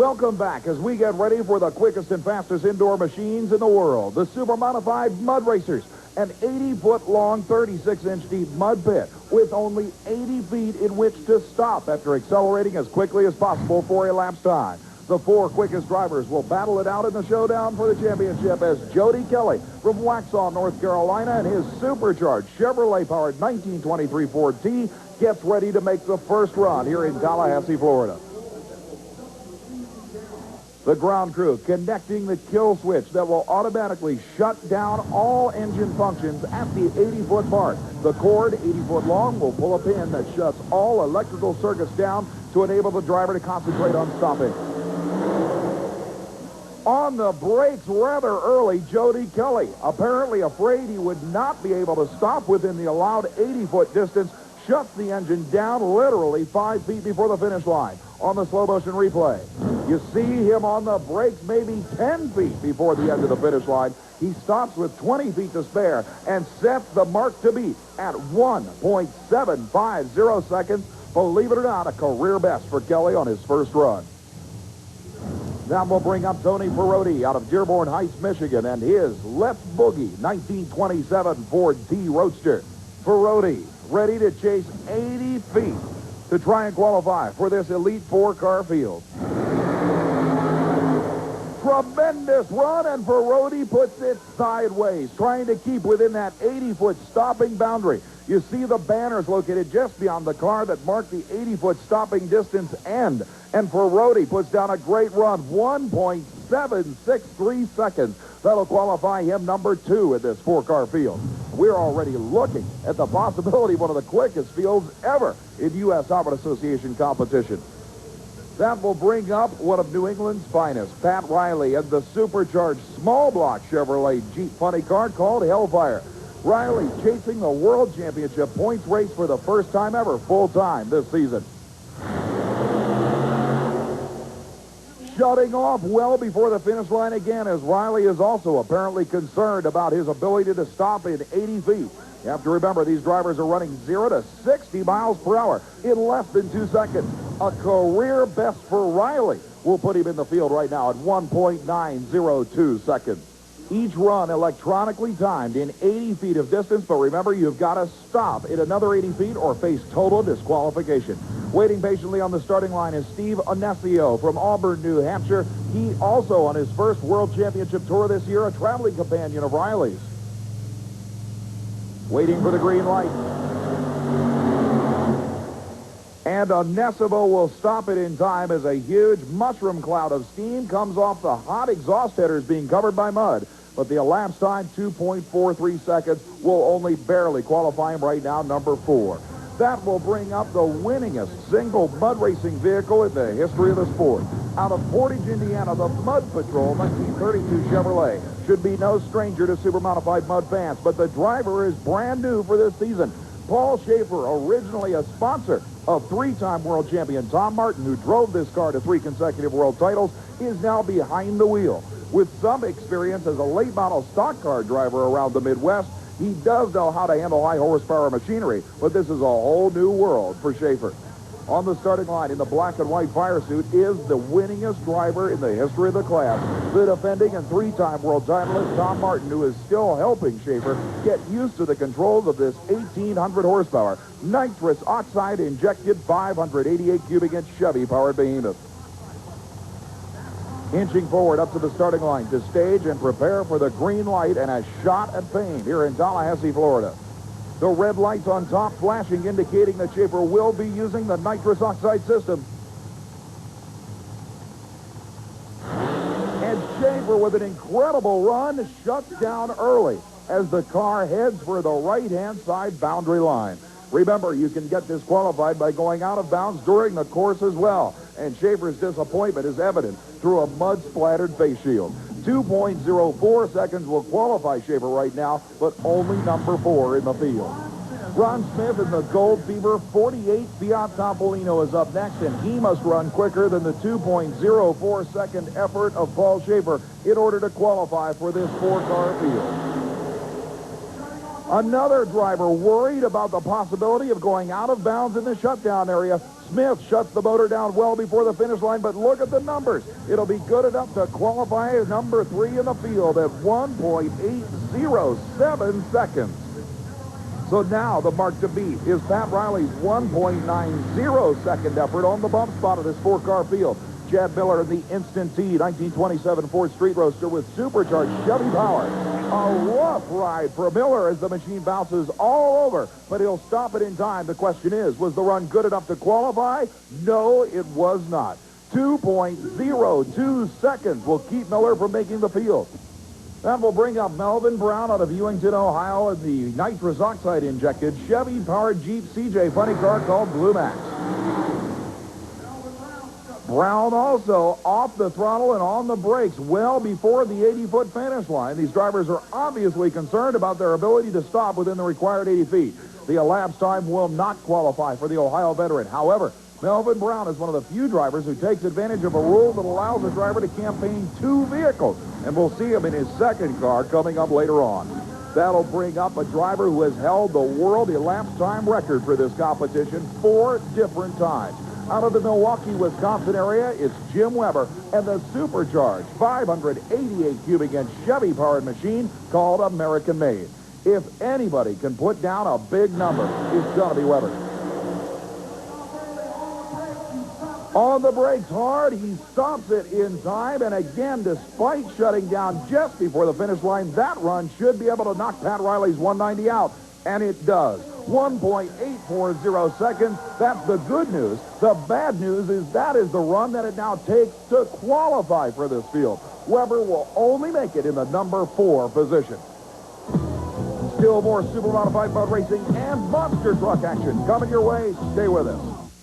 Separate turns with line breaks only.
Welcome back as we get ready for the quickest and fastest indoor machines in the world, the Super Modified Mud Racers, an 80-foot-long, 36-inch deep mud pit with only 80 feet in which to stop after accelerating as quickly as possible for elapsed time. The 4 quickest drivers will battle it out in the showdown for the championship as Jody Kelly from Waxhaw, North Carolina, and his supercharged Chevrolet-powered 1923 Ford T gets ready to make the first run here in Tallahassee, Florida. The ground crew connecting the kill switch that will automatically shut down all engine functions at the 80-foot mark. The cord, 80 foot long, will pull a pin that shuts all electrical circuits down to enable the driver to concentrate on stopping. On the brakes rather early, Jody Kelly, apparently afraid he would not be able to stop within the allowed 80-foot distance, shuts the engine down literally 5 feet before the finish line. On the slow motion replay, you see him on the brakes maybe 10 feet before the end of the finish line. He stops with 20 feet to spare and sets the mark to beat at 1.750 seconds. Believe it or not, a career best for Kelly on his first run. Now we'll bring up Tony Perotti out of Dearborn Heights, Michigan, and his Let's Boogie 1927 Ford T Roadster. Perotti ready to chase 80 feet to try and qualify for this Elite 4-car field. Tremendous run, and Perotti puts it sideways, trying to keep within that 80-foot stopping boundary. You see the banners located just beyond the car that mark the 80-foot stopping distance end. And Perotti puts down a great run, 1.763 seconds. That'll qualify him number 2 in this 4-car field. We're already looking at the possibility of one of the quickest fields ever in USHRA Association competition. That will bring up one of New England's finest, Pat Riley, and the supercharged small block Chevrolet Jeep funny car called Hellfire. Riley chasing the World Championship points race for the first time ever, full-time this season. Shutting off well before the finish line again, as Riley is also apparently concerned about his ability to stop in 80 feet. You have to remember, these drivers are running 0 to 60 miles per hour in less than 2 seconds. A career best for Riley will put him in the field right now at 1.902 seconds. Each run electronically timed in 80 feet of distance, but remember, you've got to stop in another 80 feet or face total disqualification. Waiting patiently on the starting line is Steve Onesio from Auburn, New Hampshire. He also, on his first World Championship tour this year, a traveling companion of Riley's. Waiting for the green light. And Onesimo will stop it in time as a huge mushroom cloud of steam comes off the hot exhaust headers being covered by mud. But the elapsed time, 2.43 seconds, will only barely qualify him right now, number 4. That will bring up the winningest single mud racing vehicle in the history of the sport. Out of Portage, Indiana, the Mud Patrol 1932 Chevrolet should be no stranger to super modified mud fans, but the driver is brand new for this season. Paul Schaefer, originally a sponsor of 3-time world champion Tom Martin, who drove this car to 3 consecutive world titles, is now behind the wheel. With some experience as a late model stock car driver around the Midwest, he does know how to handle high horsepower machinery, but this is a whole new world for Schaefer. On the starting line in the black and white fire suit is the winningest driver in the history of the class, the defending and 3-time world titleist Tom Martin, who is still helping Schaefer get used to the controls of this 1,800 horsepower, nitrous oxide injected 588 cubic inch Chevy powered behemoth. Inching forward up to the starting line to stage and prepare for the green light and a shot at fame here in Tallahassee, Florida. The red lights on top flashing, indicating that Schaefer will be using the nitrous oxide system. And Schaefer, with an incredible run, shuts down early as the car heads for the right-hand side boundary line. Remember, you can get disqualified by going out of bounds during the course as well. And Schaefer's disappointment is evident through a mud-splattered face shield. 2.04 seconds will qualify Schaefer right now, but only number 4 in the field. Ron Smith in the Gold Fever 48 Fiat Topolino is up next, and he must run quicker than the 2.04 second effort of Paul Schaefer in order to qualify for this 4-car field. Another driver worried about the possibility of going out of bounds in the shutdown area. Smith shuts the motor down well before the finish line, but look at the numbers. It'll be good enough to qualify as number 3 in the field at 1.807 seconds. So now the mark to beat is Pat Riley's 1.90 second effort on the bump spot of this 4-car field. Chad Miller in the Instant T 1927 Ford Street Roadster with supercharged Chevy power. A rough ride for Miller as the machine bounces all over, but he'll stop it in time. The question is, was the run good enough to qualify? No, it was not. 2.02 seconds will keep Miller from making the field. That will bring up Melvin Brown out of Ewington, Ohio, in the nitrous oxide injected Chevy-powered Jeep CJ funny car called Blue Max. Brown also off the throttle and on the brakes well before the 80-foot finish line. These drivers are obviously concerned about their ability to stop within the required 80 feet. The elapsed time will not qualify for the Ohio veteran. However, Melvin Brown is one of the few drivers who takes advantage of a rule that allows a driver to campaign 2 vehicles, and we'll see him in his second car coming up later on. That'll bring up a driver who has held the world elapsed time record for this competition 4 different times. Out of the Milwaukee, Wisconsin area, it's Jim Weber and the supercharged 588 cubic inch Chevy-powered machine called American Made. If anybody can put down a big number, it's going to be Weber. On the brakes hard, he stops it in time, and again, despite shutting down just before the finish line, that run should be able to knock Pat Riley's 190 out, and it does. 1.840 seconds. That's the good news. The bad news is that is the run that it now takes to qualify for this field. Weber will only make it in the number 4 position. Still more super modified mud racing and monster truck action coming your way. Stay with us.